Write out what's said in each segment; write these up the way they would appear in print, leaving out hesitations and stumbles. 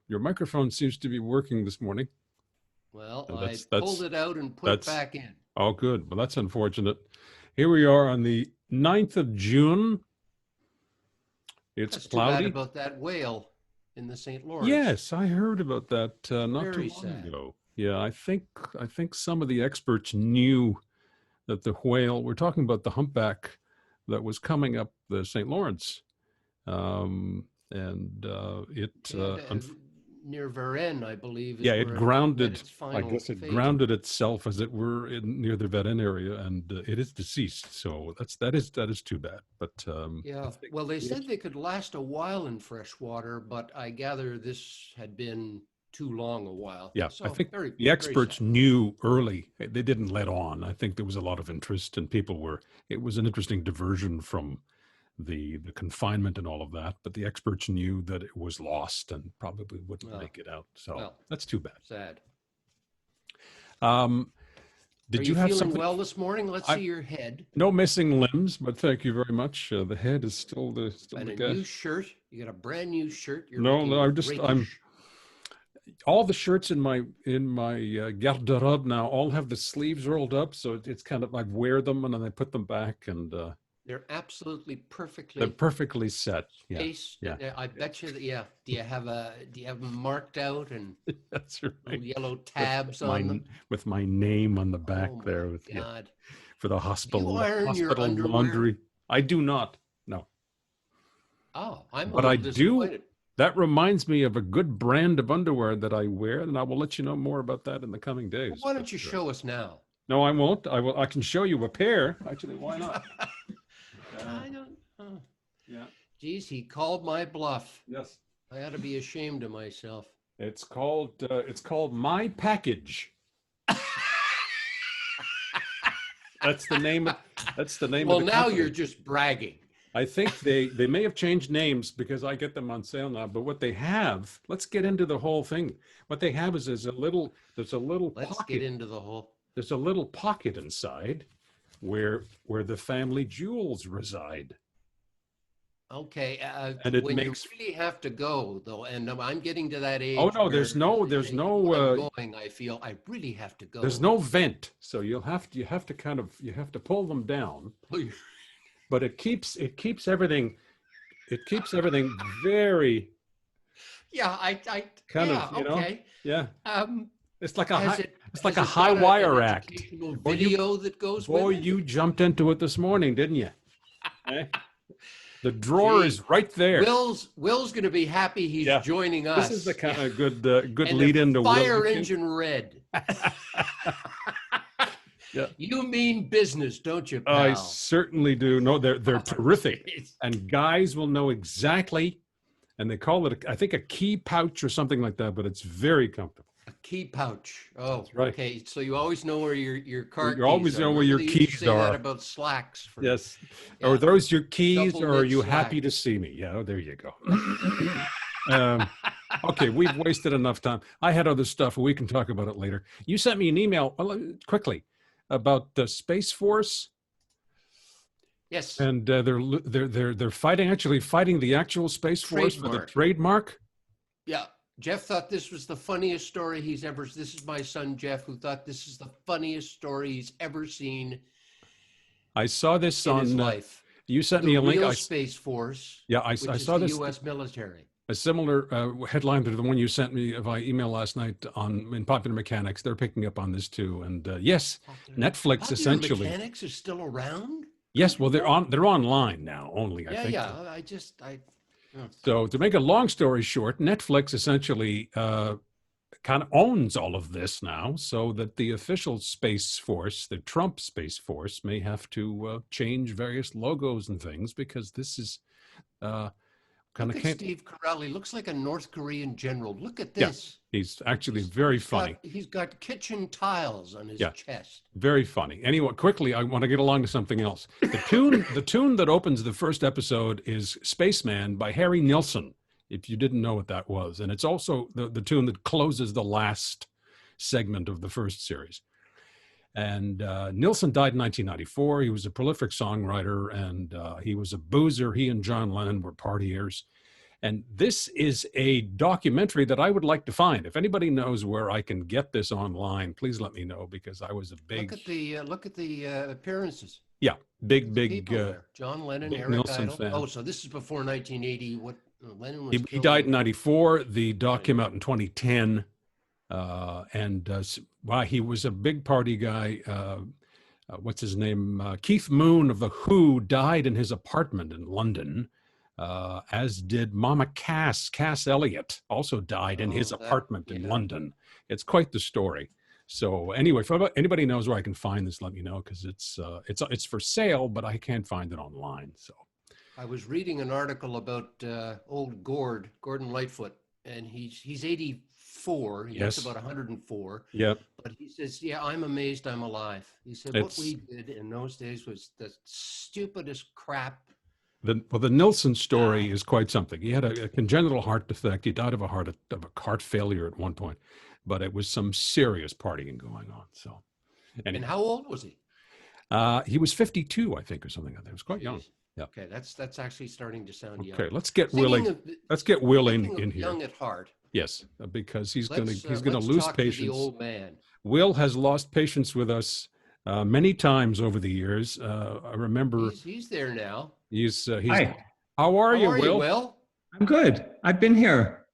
your microphone seems to be working this morning. Well, And I pulled it out and put it that's back in. oh good. Well, that's unfortunate. Here we are on the 9th of June. It's That's too bad cloudy. about that whale in the St. Lawrence. Yes, I heard about that not too Very long sad. ago. Yeah, I think some of the experts knew that the whale. We're talking about the humpback that was coming up the St. Lawrence, and it Yeah, near Varennes, I believe, yeah, is it where it met grounded. its I final guess it fate. grounded itself, as it were, near the Vedin area, and it is deceased. So that is too bad. But I Yeah, think well, they said they could last a while in fresh water, but I gather this had been too long a while. yeah, I So think very, the very sad. experts knew early. They didn't let on. I think there was a lot of interest, and people were. It was an interesting diversion from the confinement and all of that. But the experts knew that it was lost and probably wouldn't Oh, make it out. So well, that's too bad. sad. Um, Are did you you have feeling something? well this morning? Let's I see your head. No missing limbs, but thank you very much. The head is still And the a guy. new shirt. You got a brand new shirt. You're No, no, looking I'm rakish. all the shirts in my garde-robe now all have the sleeves rolled up, so it's kind of I wear them and then I put them back, and They're absolutely they're perfectly perfectly set. Yeah, spaced. yeah, I bet you that, yeah. Do you have them marked out and that's little right. yellow With tabs my on them? with my name on the back Oh there, my with yeah, God. for the Do you iron your hospital underwear? laundry. I do not. No, Oh, I'm a but I little do. disappointed. That reminds me of a good brand of underwear that I wear, and I will let you know more about that in the coming Well, days. why But don't you show us now? no, I won't. I will. I can show you a pair. Actually, why not? Uh, I don't. Oh. yeah. Geez, he called my bluff. Yes. I ought to be ashamed of myself. It's called My Package. That's the name. That's the name of Well, the now you're company. just bragging. I think they may have changed names because I get them on sale now. But what they have, let's get into the whole thing. What they have is there's a little Let's get pocket. into the whole. There's a little pocket inside where the family jewels reside, Okay, and it when you makes. really have to go, though, and I'm getting to that Oh age no, where there's even when no I'm going, I feel I really have to there's go. no vent, so you have to kind of you have to pull them down, but it keeps everything very Yeah, kind of yeah, okay. yeah. Um, It's like a has high it it's like has a it high got an wire act. educational Boy, you video that goes boy, with it? you jumped into it this morning, didn't you? Eh? The drawer Gee, is right there. Will's going to be happy he's Yeah, joining this is the us. kind Yeah, of good and a lead into Will. fire engine red. Yeah, You mean business, don't you, I pal? certainly do. No, they're Oh, terrific, jeez. and guys will know exactly. And they call it, I think, a key pouch or something like that, but it's very comfortable. A key pouch. Oh, That's right. okay. So you always know where your car You keys always are. know where Remember your they used to keys say that are. about slacks for Yes. Are yeah, those your keys, double or are knit you happy to slacks. see me? Yeah, there you go. um, okay, we've wasted enough time. I had other stuff. We can talk about it later. You sent me an email quickly about the Space Force, Yes, and they're fighting the actual Space Force for the trademark. trademark. Yeah. Jeff thought this was the funniest story he's ever. This is my son Jeff, who thought this is the funniest story he's ever seen I saw this in his on. life. You sent The me a link. real Space Force, Yeah, I which is saw the this. U.S. military. A similar headline to the one you sent me via email last night on in Popular Mechanics. They're picking up on this too, and yes, Netflix Popular essentially. Mechanics is still around. Yes, Good well, they're Lord. on. They're online now only. I Yeah, think. yeah. Oh. So to make a long story short, Netflix essentially kind of owns all of this now, so that the official Space Force, the Trump Space Force, may have to change various logos and things because this is kind Look of at can't. Steve Carell. He looks like a North Korean general. Look at Yeah, this. he's actually very He's funny. got kitchen tiles on his Yeah. chest. Very funny. Anyway, quickly, I want to get along to something else. The tune that opens the first episode is Spaceman by Harry Nilsson, if you didn't know what that was. And it's also the tune that closes the last segment of the first series. And Nilsson died in 1994. He was a prolific songwriter, and he was a boozer. He and John Lennon were partiers. And this is a documentary that I would like to find. If anybody knows where I can get this online, please let me know, because I was a big, Look at the appearances. yeah, big, The big, people there. John Lennon, big Eric Nilsson Idle. fan. Oh, so this is before 1980. What Lennon was He killed died in in. 94. The doc came out in 2010. Wow, he was a big party guy. What's his name? Keith Moon of The Who died in his apartment in London, as did Mama Cass Elliot, also died in his apartment in London. It's quite the story. So anyway, if anybody knows where I can find this, let me know, because it's for sale, but I can't find it online. So I was reading an article about old Gordon Lightfoot, and he's 84. He looks about 104. Yep. But he says, "Yeah, I'm amazed I'm alive." He said, "What we did in those days was the stupidest crap." The Nilsson story is quite something. He had a congenital heart defect. He died of a heart failure at one point, but it was some serious partying going on. So, and how old was he? He was 52, I think, or something like that. He was quite young. Yeah. Okay, that's actually starting to sound young. Okay, let's get Will in here. Young at heart. Yes, because he's gonna lose patience. To the old man. Will has lost patience with us many times over the years. I remember he's there now. He's Hi. How are you, Will? Will? I'm good. I've been here.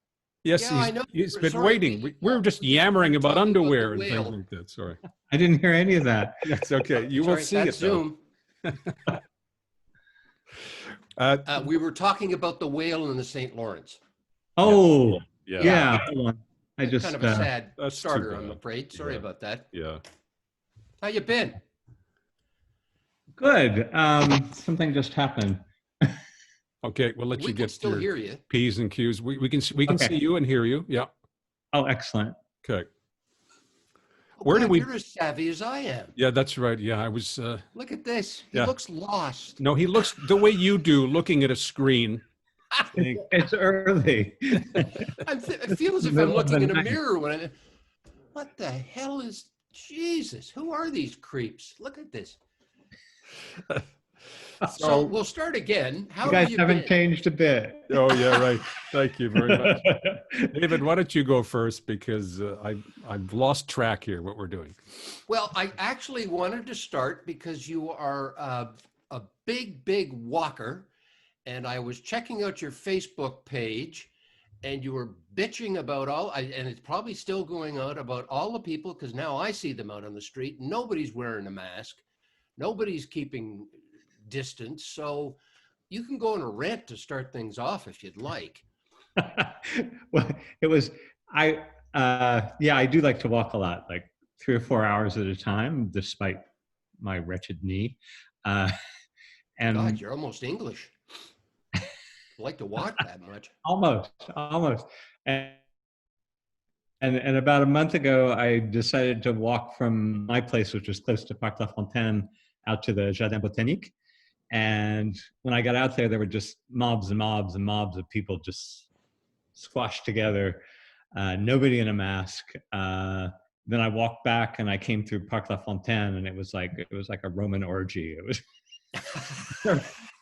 Yes, I know. He's been waiting. We're just yammering about underwear and things like that. Sorry. I didn't hear any of that. That's okay. You will see it, Zoom. Though. We were talking about the whale in the St. Lawrence. Oh, yeah. Hold on. I just kind of a sad starter, I'm afraid. Sorry about that. Yeah. How you been? Good. Something just happened. Okay, we'll let you get still your hear you. P's and Q's. We can see you and hear you. Yeah. Oh, excellent. Okay. Where did we? You're as savvy as I am. Yeah, that's right. Yeah, I was. Look at this. He looks lost. No, he looks the way you do, looking at a screen. It's early. I feel as if I'm looking in a mirror when what the hell is Jesus? Who are these creeps? Look at this. So we'll start again. How you guys haven't changed a bit. Oh yeah, right. Thank you very much, David. Why don't you go first, because I've lost track here what we're doing. Well, I actually wanted to start because you are a big walker, and I was checking out your Facebook page, and you were bitching about and it's probably still going on about all the people, because now I see them out on the street. Nobody's wearing a mask. Nobody's keeping distance. So you can go on a rant to start things off if you'd like. Well, I do like to walk a lot, like 3 or 4 hours at a time, despite my wretched knee. And God, you're almost English. I like to walk that much. Almost. And about a month ago, I decided to walk from my place, which was close to Parc La Fontaine, out to the Jardin Botanique. And when I got out there, there were just mobs and mobs and mobs of people just squashed together, nobody in a mask. Then I walked back and I came through Parc La Fontaine, and it was like a Roman orgy. It was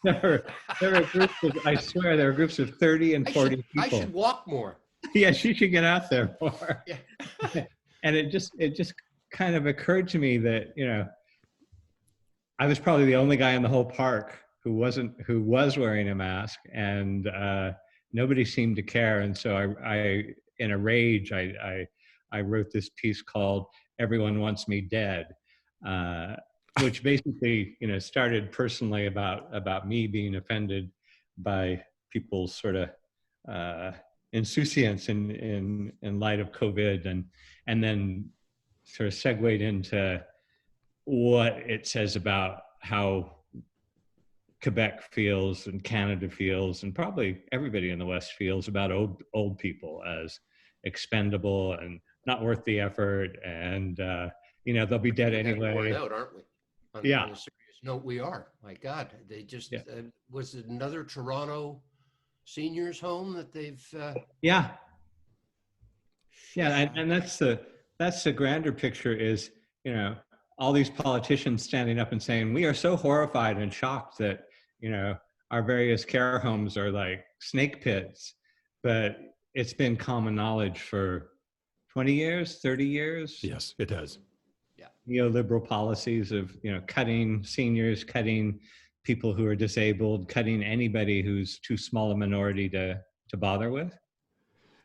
there were groups of, I swear, there were groups of 30 and 40 people. I should walk more. Yes, you should get out there more. Yeah. And it just kind of occurred to me that, I was probably the only guy in the whole park who was wearing a mask, and nobody seemed to care. And so I in a rage, I wrote this piece called "Everyone Wants Me Dead," which basically, started personally about me being offended by people's sort of insouciance in light of COVID, and then sort of segued into what it says about how Quebec feels and Canada feels, and probably everybody in the West feels about old people as expendable and not worth the effort, and they'll be dead anyway. Worn out, aren't we? On a serious note, we are. My God, they just was it another Toronto seniors home that they've? And that's the grander picture is all these politicians standing up and saying, we are so horrified and shocked that, our various care homes are like snake pits, but it's been common knowledge for 20 years, 30 years. Yes, it has. Neoliberal policies of, cutting seniors, cutting people who are disabled, cutting anybody who's too small a minority to bother with.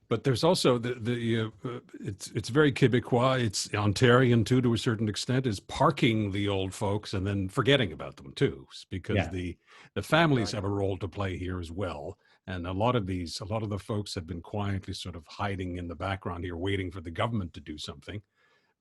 But there's also it's very Quebecois. It's Ontarian too, to a certain extent, is parking the old folks and then forgetting about them too, because the families have a role to play here as well. And a lot of the folks have been quietly sort of hiding in the background here, waiting for the government to do something.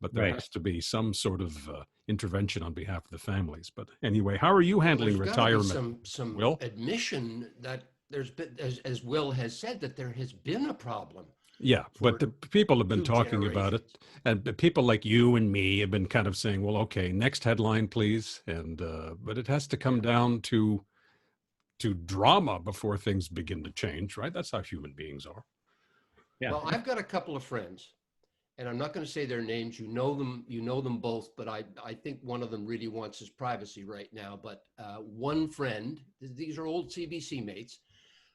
But there has to be some sort of intervention on behalf of the families. But anyway, how are you handling retirement? Some Will? admission that there's been, as Will has said, that there has been a problem. Yeah, but the people have been talking about it, and people like you and me have been kind of saying, "Well, okay, next headline, please." And but it has to come down to drama before things begin to change, right? That's how human beings are. Yeah. Well, I've got a couple of friends, and I'm not going to say their names. You know them both, but I think one of them really wants his privacy right now. But one friend, these are old CBC mates,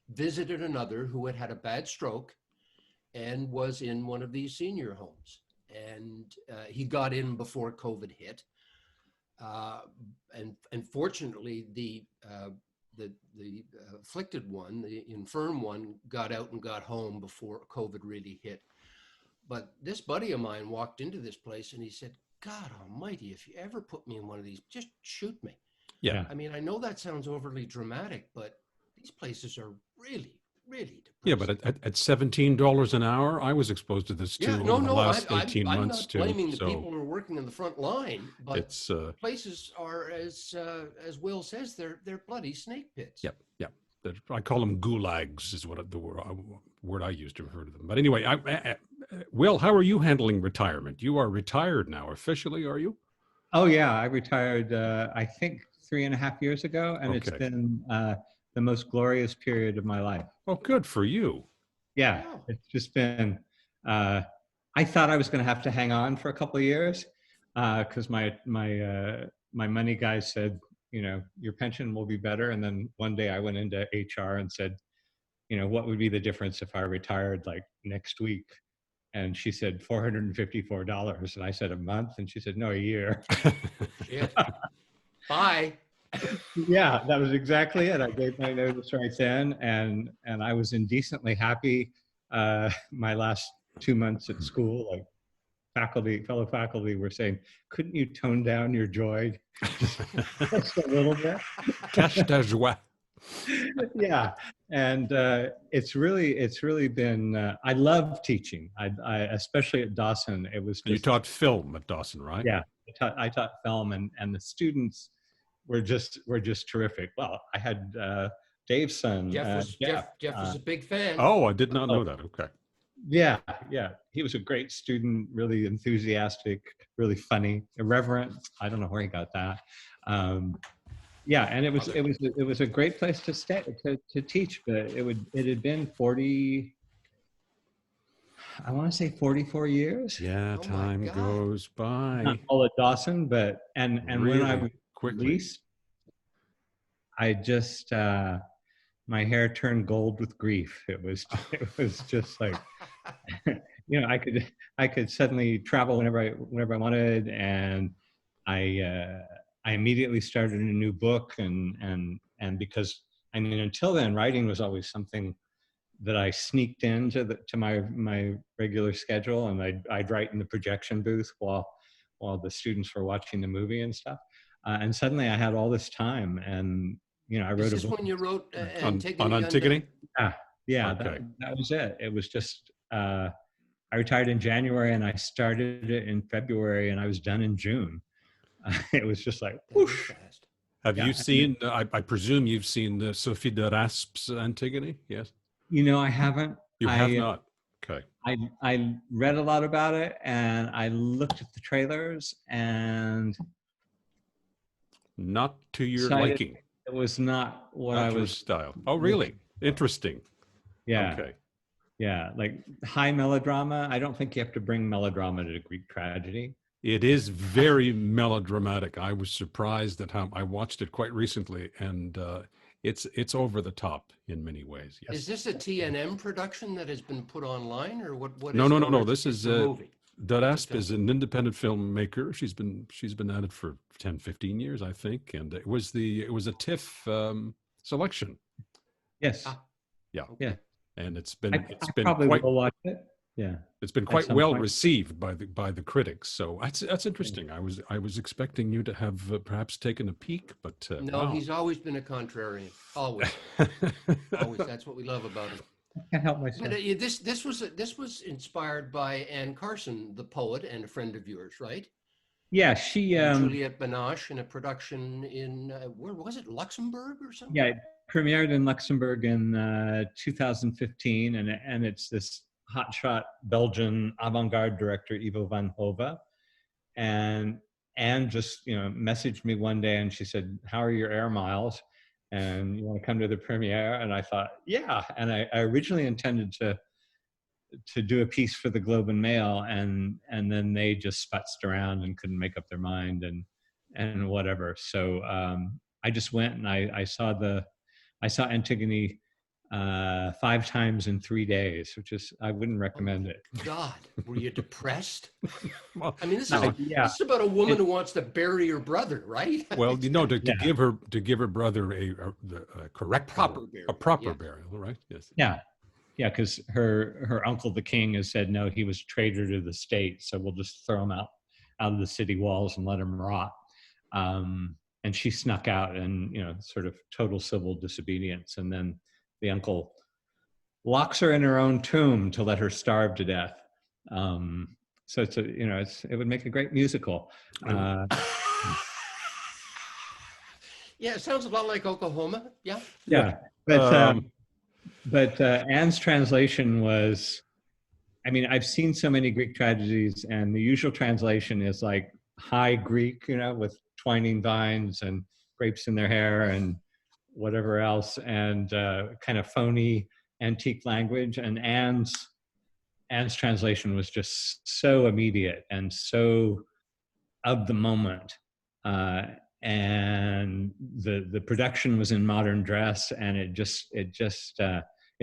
visited another who had had a bad stroke and was in one of these senior homes. And he got in before COVID hit. And fortunately, the afflicted one, the infirm one, got out and got home before COVID really hit. But this buddy of mine walked into this place and he said, "God almighty, if you ever put me in one of these, just shoot me." Yeah. I mean, I know that sounds overly dramatic, but these places are really, really depressing. Yeah, but at $17 an hour, I was exposed to this too in the last 18 months too. I'm not blaming the people who are working in the front line, but it's places are, as Will says, they're bloody snake pits. Yep. I call them gulags, is what the word I used to refer to them. But anyway, Will, how are you handling retirement? You are retired now officially, are you? Oh yeah, I retired. I think 3.5 years ago, and it's been the most glorious period of my life. Oh, good for you. Yeah, it's just been. I thought I was going to have to hang on for a couple of years because my money guys said, your pension will be better. And then one day I went into HR and said, what would be the difference if I retired like next week? And she said $454. And I said a month. And she said, no, a year. Shit. Bye. Yeah, that was exactly it. I gave my notice right then, and I was indecently happy. My last 2 months at school, like fellow faculty were saying, couldn't you tone down your joy just a little bit? Cache ta joie. Yeah, and it's really been. I love teaching. I especially at Dawson. It was. You taught film at Dawson, right? Yeah, I taught film, and the students were just terrific. Well, I had Dave's son. Jeff was a big fan. Oh, I did not know that. Okay. Yeah. He was a great student, really enthusiastic, really funny, irreverent. I don't know where he got that. Yeah, and it was a great place to stay to teach, but it had been 40. I want to say 44 years. Yeah, time goes by. Not all at Dawson, but and really when I was quickly. released, I just my hair turned gold with grief. It was just like I could suddenly travel whenever I wanted, and I immediately started a new book, and because until then writing was always something that I sneaked into my regular schedule, and I'd write in the projection booth while the students were watching the movie and stuff. And suddenly I had all this time, and I wrote a book. Is this when you wrote Antigone? On Antigone? Yeah, okay. that was it. It was just I retired in January, and I started it in February, and I was done in June. It was just like whoosh. Have you seen? I presume you've seen Sophie de Rasp's Antigone. Yes. I haven't. You have not. Okay. I read a lot about it, and I looked at the trailers, and not to your liking. It was not what I was style. Oh, really? Interesting. Yeah. Okay. Yeah, like high melodrama. I don't think you have to bring melodrama to Greek tragedy. It is very melodramatic. I was surprised at how I watched it quite recently, and it's over the top in many ways. Yes. Is this a TNM production that has been put online, or what No, is no, it? no, Or no. it's This is a movie. Dud It's a Asp film. is an independent filmmaker. She's been at it for 10, 15 years, I think, and it was a TIFF selection. Yes. Ah, Yeah, Yeah. okay. and it's I been probably quite will watch it. Yeah. At quite some well point. received by the critics. So that's interesting. I was expecting you to have perhaps taken a peek, but No, wow. he's always been a contrarian. Always, always. That's what we love about him. I can't help myself. But this was inspired by Anne Carson, the poet and a friend of yours, right? Yeah, she And Juliette Binoche in a production in where was it, Luxembourg or something? yeah, it premiered in Luxembourg in 2015, and it's this hotshot Belgian avant-garde director Ivo van Hove, and Anne just messaged me one day and she said, "How are your air miles? And you want to come to the premiere?" And I thought, yeah. And I originally intended to do a piece for the Globe and Mail, and then they just sputzed around and couldn't make up their mind and whatever. So I just went and I saw Antigone 5 times in 3 days, which is, I wouldn't recommend it. God, were you depressed? Well, I mean, this now, is about a woman who wants to bury her brother, right? well, to Yeah. give her brother a correct proper burial, burial, a proper yes. burial, right? Yes. Yeah, because her uncle, the king, has said no, he was a traitor to the state, so we'll just throw him out of the city walls and let him rot. And she snuck out and sort of total civil disobedience, and then the uncle locks her in her own tomb to let her starve to death. So it would make a great musical. Yeah, it sounds a lot like Oklahoma. Yeah. Yeah, but Anne's translation was, I mean, I've seen so many Greek tragedies, and the usual translation is like high Greek, with twining vines and grapes in their hair and whatever else, and kind of phony antique language. And Anne's translation was just so immediate and so of the moment. And the production was in modern dress, and it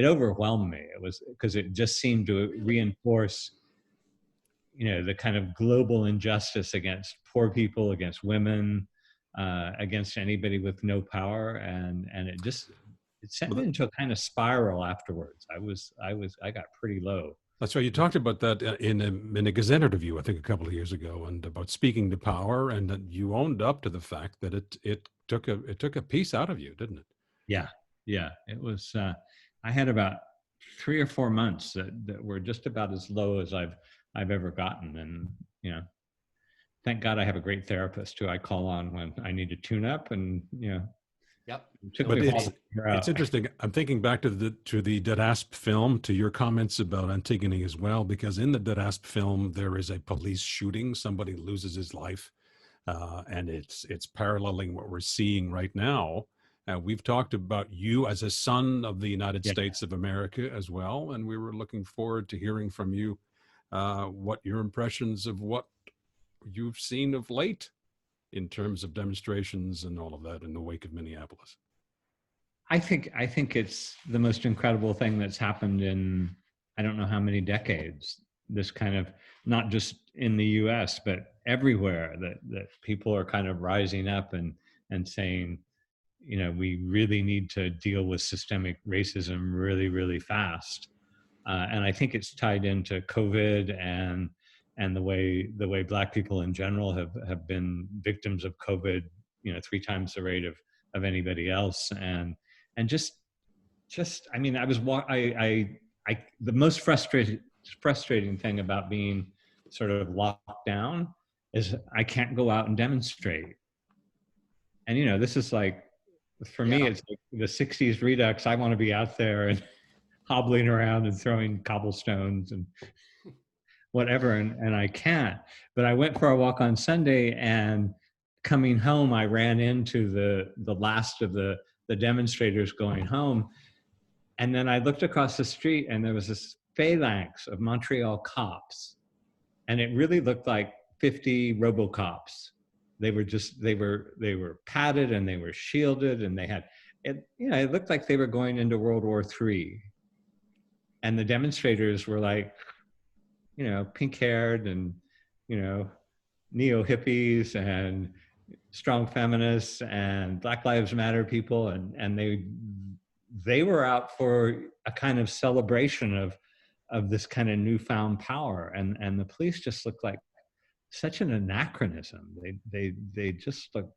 overwhelmed me. It was because it just seemed to reinforce the kind of global injustice against poor people, against women, against anybody with no power, and it sent me into a kind of spiral afterwards. I got pretty low. That's right. You talked about that in a Gazette interview, I think, a couple of years ago, and about speaking to power, and that you owned up to the fact that it took a piece out of you, didn't it? Yeah. It was. I had about 3 or 4 months that were just about as low as I've ever gotten, and thank God I have a great therapist who I call on when I need to tune up, and Yep. But it's interesting. I'm thinking back to the Dud Asp film, to your comments about Antigone as well, because in the Dud Asp film there is a police shooting. Somebody loses his life, and it's paralleling what we're seeing right now. We've talked about you as a son of the United States of America as well, and we were looking forward to hearing from you what your impressions of what you've seen of late in terms of demonstrations and all of that in the wake of Minneapolis. I think it's the most incredible thing that's happened in I don't know how many decades. This kind of, not just in the U.S. but everywhere, that people are kind of rising up and saying, we really need to deal with systemic racism really, really fast. And I think it's tied into COVID and the way Black people in general have been victims of COVID, 3 times the rate of anybody else. And just I mean, the most frustrating thing about being sort of locked down is I can't go out and demonstrate. And this is like, for me, it's like the 60s Redux. I want to be out there and hobbling around and throwing cobblestones and whatever, and I can't. But I went for a walk on Sunday, and coming home, I ran into the last of the demonstrators going home. And then I looked across the street, and there was this phalanx of Montreal cops. And it really looked like 50 RoboCops. They were padded, and they were shielded, and they had it looked like they were going into World War III. And the demonstrators were like, pink haired and, neo hippies and strong feminists and Black Lives Matter people. And they were out for a kind of celebration of this kind of newfound power. And the police just looked like such an anachronism. They just looked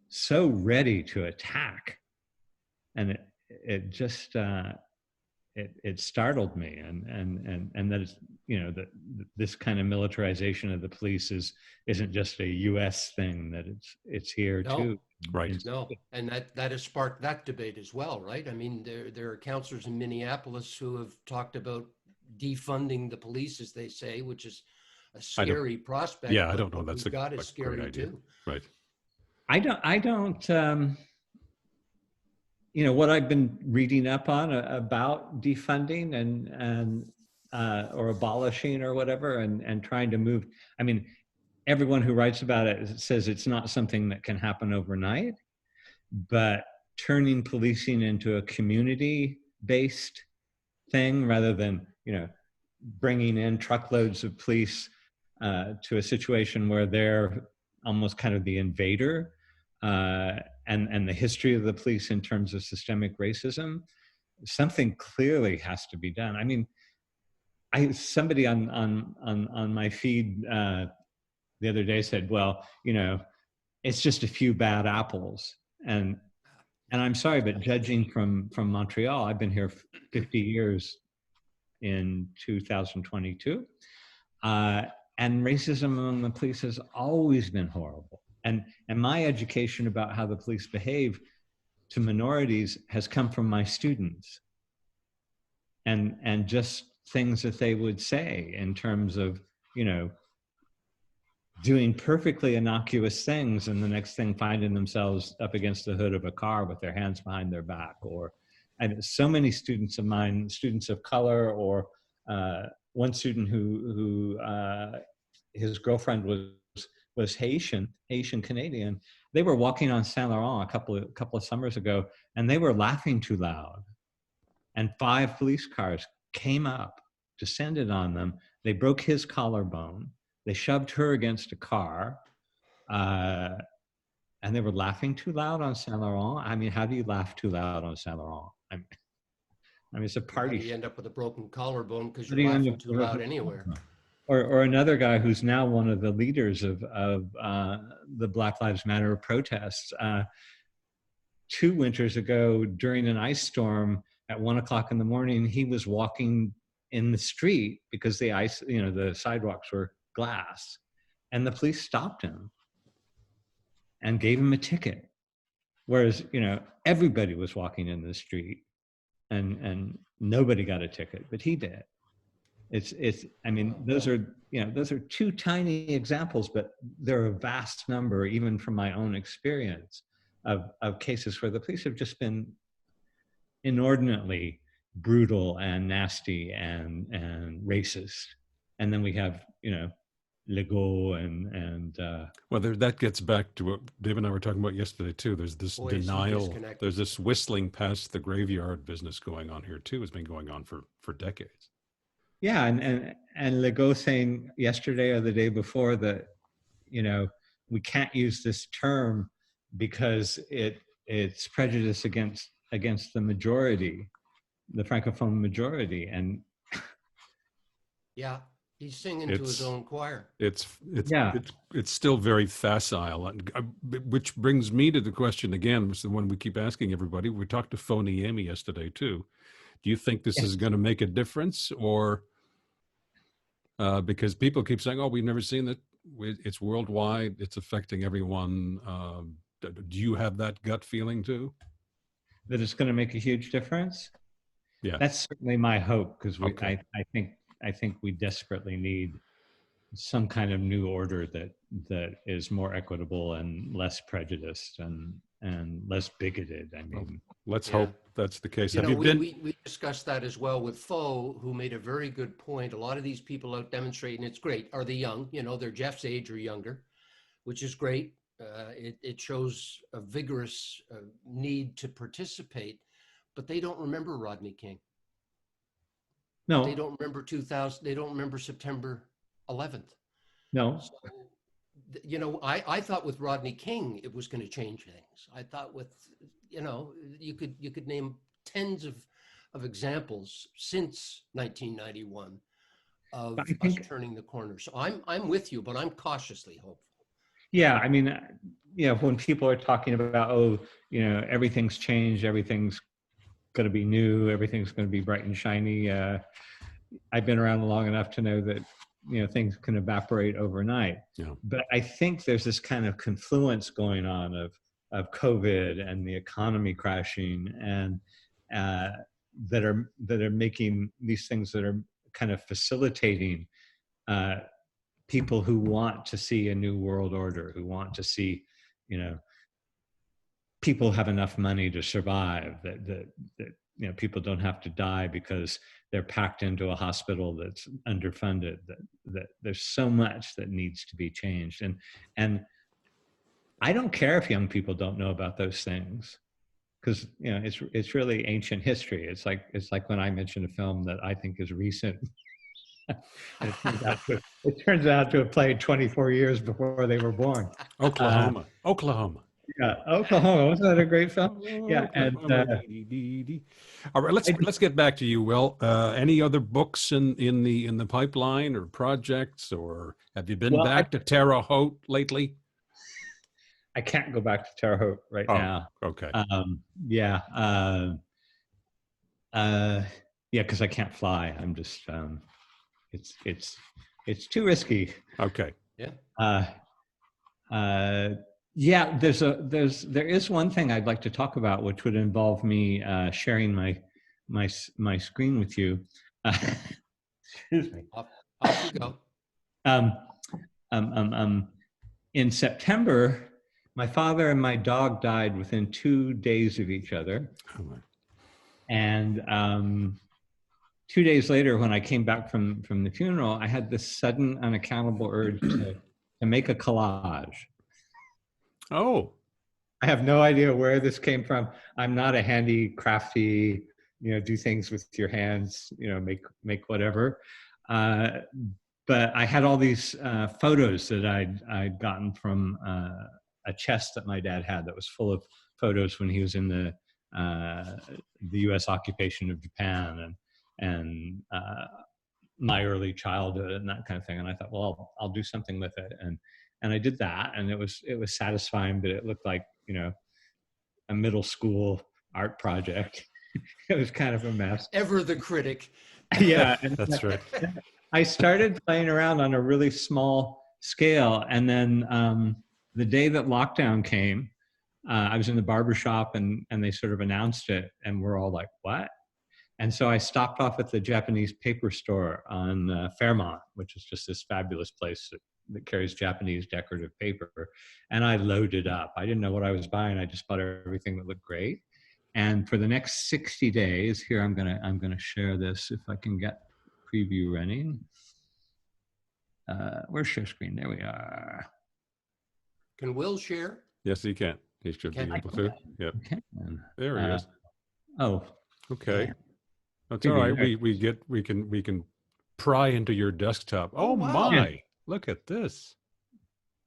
so ready to attack. And it just, it startled me, and that it's, that this kind of militarization of the police isn't just a U.S. thing, that it's here too. Right. No, and that has sparked that debate as well, right? I mean, there are counselors in Minneapolis who have talked about defunding the police, as they say, which is a scary prospect. Yeah, I don't know. What That's we've got is a scary great idea. too. Right. I don't. What I've been reading up on about defunding and or abolishing or whatever, and trying to move. I mean, everyone who writes about it says it's not something that can happen overnight, but turning policing into a community-based thing rather than, bringing in truckloads of police to a situation where they're almost kind of the invader, and the history of the police in terms of systemic racism, something clearly has to be done. I mean, somebody on my feed the other day said, well, it's just a few bad apples. And I'm sorry, but judging from Montreal, I've been here 50 years in 2022. And racism among the police has always been horrible. And my education about how the police behave to minorities has come from my students. And just things that they would say in terms of, doing perfectly innocuous things, and the next thing finding themselves up against the hood of a car with their hands behind their back. And so many students of mine, students of color, or one student who his girlfriend was Haitian Canadian. They were walking on Saint Laurent a couple of summers ago, and they were laughing too loud. And 5 police cars came up, descended on them. They broke his collarbone. They shoved her against a car, and they were laughing too loud on Saint Laurent. I mean, how do you laugh too loud on Saint Laurent? I mean, it's a party. You end up with a broken collarbone because you're laughing too loud anywhere. Or another guy who's now one of the leaders of the Black Lives Matter protests. 2 winters ago, during an ice storm at 1 o'clock in the morning, he was walking in the street because the ice, the sidewalks were glass, and the police stopped him and gave him a ticket. Whereas, everybody was walking in the street and nobody got a ticket, but he did. I mean, those are 2 tiny examples, but there are a vast number, even from my own experience, of cases where the police have just been inordinately brutal and nasty and racist. And then we have, Legault and well, that gets back to what Dave and I were talking about yesterday too. There's this denial. There's this whistling past the graveyard business going on here too. It's been going on for decades. Yeah, and Legault saying yesterday or the day before that, we can't use this term because it's prejudice against the majority, the Francophone majority, and yeah. He's singing to his own choir. It's still very facile, which brings me to the question again, which is the one we keep asking everybody. We talked to Foniemi yesterday too. Do you think this is going to make a difference, or because people keep saying, "Oh, we've never seen that. It's worldwide. It's affecting everyone." Do you have that gut feeling too? That it's going to make a huge difference? Yeah, that's certainly my hope, because I think we desperately need some kind of new order that is more equitable and less prejudiced and less bigoted. I mean, let's hope that's the case. We discussed that as well with Fo, who made a very good point. A lot of these people out demonstrating, it's great. Are they young? They're Jeff's age or younger, which is great. It shows a vigorous need to participate, but they don't remember Rodney King. No, They don't remember 2000. They don't remember September 11th. no. So, you know, I thought with Rodney King it was going to change things. I thought with, you know, you could name tens of examples since 1991 of I us think, turning the corner. So I'm with you, but I'm cautiously hopeful. yeah, I mean, when people are talking about, oh, everything's changed, everything's going to be new, everything's going to be bright and shiny. I've been around long enough to know that, things can evaporate overnight. Yeah. But I think there's this kind of confluence going on of COVID and the economy crashing, and that are making these things that are kind of facilitating people who want to see a new world order, who want to see, people have enough money to survive, that people don't have to die because they're packed into a hospital that's underfunded, that there's so much that needs to be changed. And I don't care if young people don't know about those things, because it's really ancient history. It's like when I mention a film that I think is recent. And it turns out to have played 24 years before they were born. Oklahoma. Yeah, Oklahoma. Wasn't that a great film? Yeah, and all right, let's get back to you, Will. Any other books in the pipeline or projects, or have you been back to Terre Haute lately? I can't go back to Terre Haute right now. Okay. Yeah, because I can't fly. I'm just it's too risky. Okay. Yeah. Yeah, there is one thing I'd like to talk about, which would involve me sharing my screen with you. Excuse me. Off you go. In September, my father and my dog died within 2 days of each other. Oh, my. And 2 days later, when I came back from the funeral, I had this sudden, unaccountable urge to make a collage. Oh. I have no idea where this came from. I'm not a handy, crafty, do things with your hands, make whatever. But I had all these photos that I'd gotten from a chest that my dad had that was full of photos when he was in the U.S. occupation of Japan and my early childhood and that kind of thing. And I thought, well, I'll do something with it. And I did that, and it was satisfying, but it looked like, a middle school art project. It was kind of a mess. Ever the critic. Yeah. That's right. I started playing around on a really small scale. And then the day that lockdown came, I was in the barbershop and they sort of announced it, and we're all like, what? And so I stopped off at the Japanese paper store on Fairmont, which is just this fabulous place that carries Japanese decorative paper. And I loaded up. I didn't know what I was buying. I just bought everything that looked great. And for the next 60 days, here I'm gonna share this if I can get preview running. Where's share screen? There we are. Can Will share? Yes, he can. He should be able to. Yep. There he is. Oh. Okay. Yeah. That's all right. We can pry into your desktop. Oh, wow. my. Yeah. Look at this.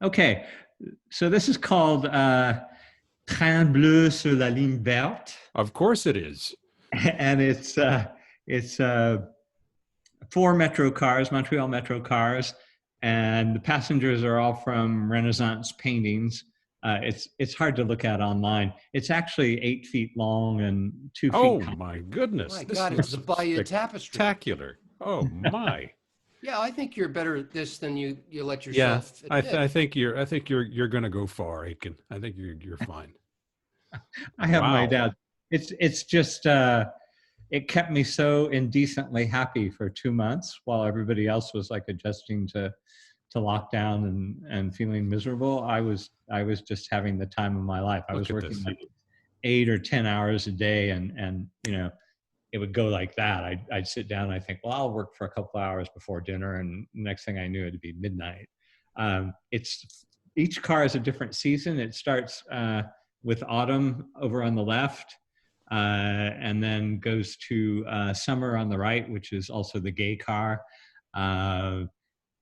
Okay. So this is called Train bleu sur la ligne verte. Of course it is. And it's 4 metro cars, Montreal metro cars, and the passengers are all from Renaissance paintings. It's hard to look at online. It's actually 8 feet long and 2 feet. Oh my goodness! My This God, looks it's a Bayeux tapestry. spectacular. Oh my! Yeah, I think you're better at this than you let Yeah, yourself admit. I think you're going to go far, Aitken. I think you're fine. I have my Wow. doubt. It's just it kept me so indecently happy for 2 months while everybody else was like adjusting to lockdown and feeling miserable. I was just having the time of my life. I was working like 8 or 10 hours a day, and it would go like that. I'd sit down and I think, well, I'll work for a couple hours before dinner, and next thing I knew, it'd be midnight. It's each car is a different season. It starts with autumn over on the left, and then goes to summer on the right, which is also the gay car.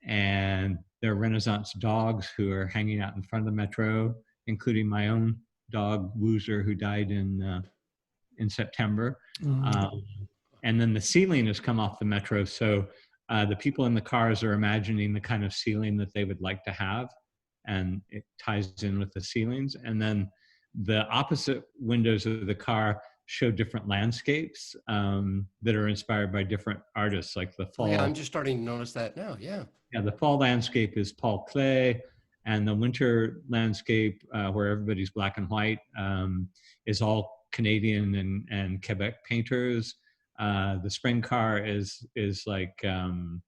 And there are Renaissance dogs who are hanging out in front of the metro, including my own dog, Woozer, who died in September. And then the ceiling has come off the metro. So the people in the cars are imagining the kind of ceiling that they would like to have. And it ties in with the ceilings. And then the opposite windows of the car show different landscapes that are inspired by different artists, like the fall. Yeah, I'm just starting to notice that now. Yeah. Yeah, the fall landscape is Paul Klee, and the winter landscape, where everybody's black and white, is all Canadian and Quebec painters. The spring car is like women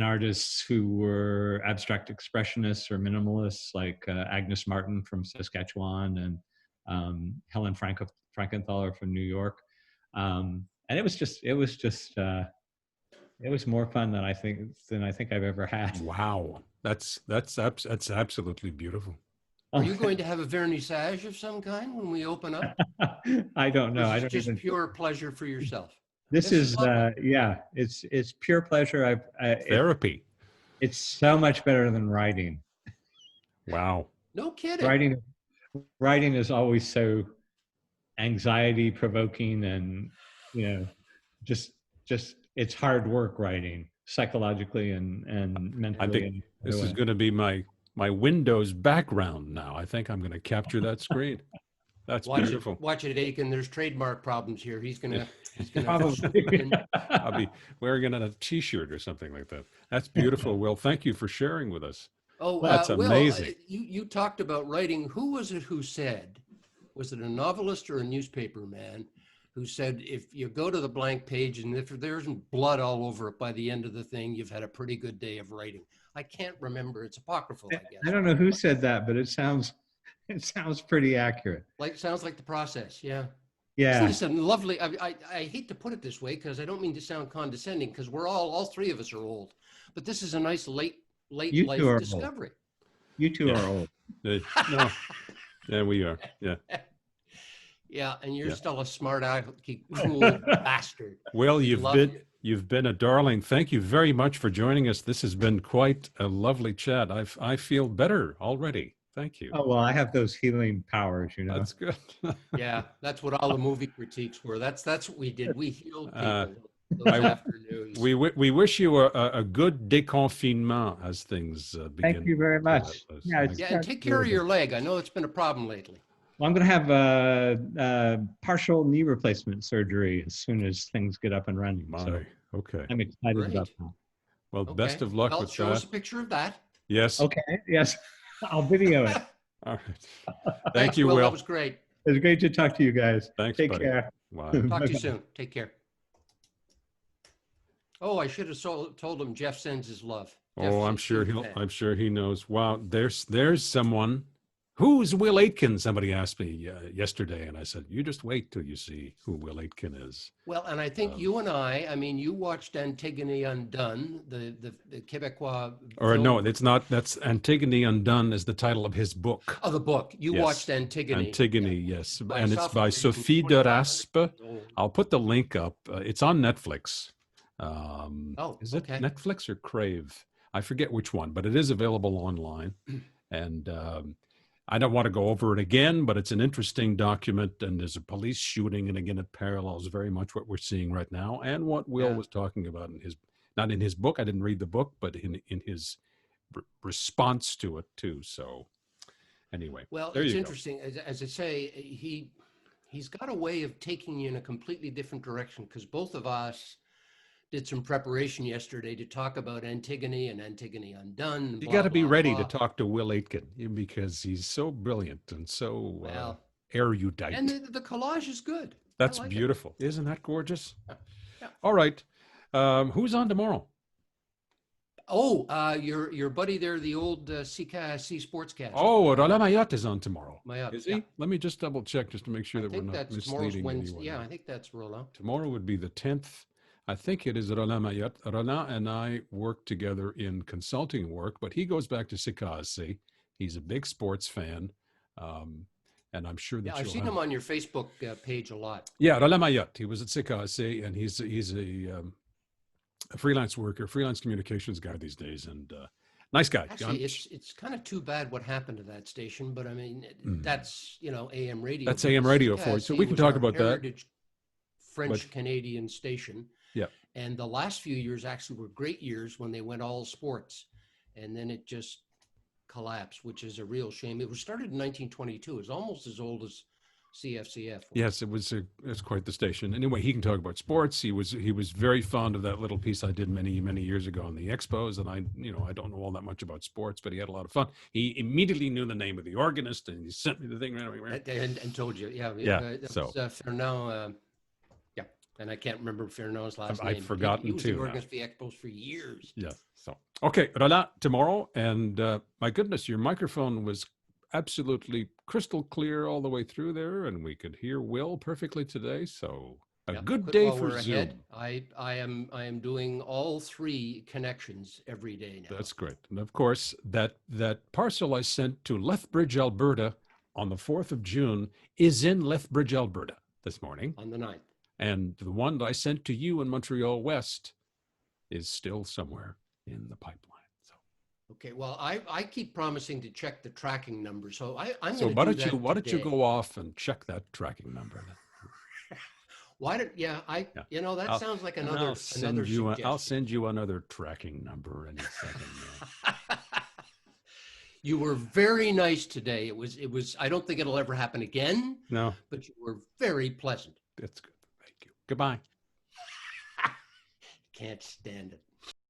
artists who were abstract expressionists or minimalists, like Agnes Martin from Saskatchewan and Helen Frankenthaler from New York. And it was more fun than I think I've ever had. Wow, that's absolutely beautiful. Are you going to have a vernissage of some kind when we open up? I don't know. Or I is it don't just even. pure pleasure for yourself. This is yeah. It's pure pleasure. Therapy. It's so much better than writing. Wow. No kidding. Writing is always so anxiety provoking, and just it's hard work writing psychologically and mentally. I think this is going to be my Windows background now. I think I'm going to capture that screen. That's beautiful. Watch it, Aitken. There's trademark problems here. He's gonna Probably. I'll be wearing it on a T-shirt or something like that. That's beautiful. Will, thank you for sharing with us. Oh, that's amazing. Will, you talked about writing. Who was it who said? Was it a novelist or a newspaper man who said, if you go to the blank page and if there isn't blood all over it by the end of the thing, you've had a pretty good day of writing? I can't remember. It's apocryphal, I guess. I don't know who said that, but it sounds pretty accurate. Sounds like the process. Yeah. Yeah. This is a lovely, I hate to put it this way, because I don't mean to sound condescending, because we're all three of us are old, but this is a nice late You life two are discovery. old. You two are old. No. Yeah, we are. Yeah. Yeah, and you're still a smart alecky, cool bastard. Well, you've been a darling. Thank you very much for joining us. This has been quite a lovely chat. I feel better already. Thank you. Oh, well, I have those healing powers, That's good. Yeah, that's what all the movie critiques were. That's what we did. We healed people those afternoons. We wish you a good déconfinement as things begin. Thank you very much. Yeah, and take care of your leg. I know it's been a problem lately. Well, I'm going to have a partial knee replacement surgery as soon as things get up and running. So Okay. I'm excited about that. Well, best of luck with show that. us a picture of that. Yes. Okay. Yes. I'll video it. All right. Thank Thanks, you, Will. That was great. It was great to talk to you guys. Thanks, Take buddy. care. Wow. Talk to you soon. Take care. Oh, I should have told him Jeff sends his love. Oh, I'm sure he knows. Wow, there's someone. Who's Will Aitken? Somebody asked me yesterday, and I said, "You just wait till you see who Will Aitken is." Well, and I think you and I mean, you watched Antigone Undone, the Quebecois. Or film. no, it's not. That's Antigone Undone is the title of his book. Oh, the book. You watched Antigone. Antigone, yes, and it's by Sophie de Raspe. I'll put the link up. It's on Netflix. Is it Netflix or Crave? I forget which one, but it is available online. And I don't want to go over it again, but it's an interesting document, and there's a police shooting, and again, it parallels very much what we're seeing right now and what Will was talking about in his, not in his book. I didn't read the book, but in his response to it too. So anyway, well, it's interesting. As I say, he's got a way of taking you in a completely different direction, because both of us did some preparation yesterday to talk about Antigone and Antigone Undone. You got to be ready to talk to Will Aitken, because he's so brilliant and so erudite. And the collage is good. That's beautiful. Isn't that gorgeous? Yeah. All right. Who's on tomorrow? Oh, your buddy there, the old C Sportscast. Oh, Roland Mayotte is on tomorrow. Mayotte, is he? Let me just double check just to make sure that we're not misleading anyone. Yeah, I think that's Roland. Tomorrow would be the 10th. I think it is Roland Mayotte. Roland and I work together in consulting work, but he goes back to Sikasi. He's a big sports fan. Um, and I'm sure Yeah, that I've you'll seen have. him on your Facebook page a lot. Yeah, Roland Mayotte. He was at Sikasi, and he's a freelance worker, freelance communications guy these days, and nice guy. Actually, it's kind of too bad what happened to that station, but I mean, Mm. that's, AM radio. That's AM radio for you. So we can talk about that. Heritage French Canadian station. Yeah. And the last few years actually were great years when they went all sports. And then it just collapsed, which is a real shame. It was started in 1922. It's almost as old as CFCF. Yes, it's quite the station. Anyway, he can talk about sports. He was very fond of that little piece I did many years ago on the Expos, and I don't know all that much about sports, but he had a lot of fun. He immediately knew the name of the organist, and he sent me the thing right away. And told you, yeah. So Fernand, yeah, and I can't remember Fernand's last name. I've forgotten he was too the now. organist for the Expos for years. Yeah. So okay, Roland, tomorrow, and my goodness, your microphone was absolutely crystal clear all the way through there, and we could hear Will perfectly today. So a good day While for we're Zoom. ahead, I am doing all 3 connections every day now. That's great. And of course, that parcel I sent to Lethbridge, Alberta on the 4th of June is in Lethbridge, Alberta this morning. On the 9th. And the one that I sent to you in Montreal West is still somewhere in the pipeline. So Okay, well, I keep promising to check the tracking number, so I'm so going why to do don't you that why don't you today. go off and check that tracking number then? That sounds like another I'll send suggestion. I'll send you another tracking number in a second. You were very nice today. It was I don't think it'll ever happen again, No, but you were very pleasant. that's good. Thank you. Goodbye. Can't stand it.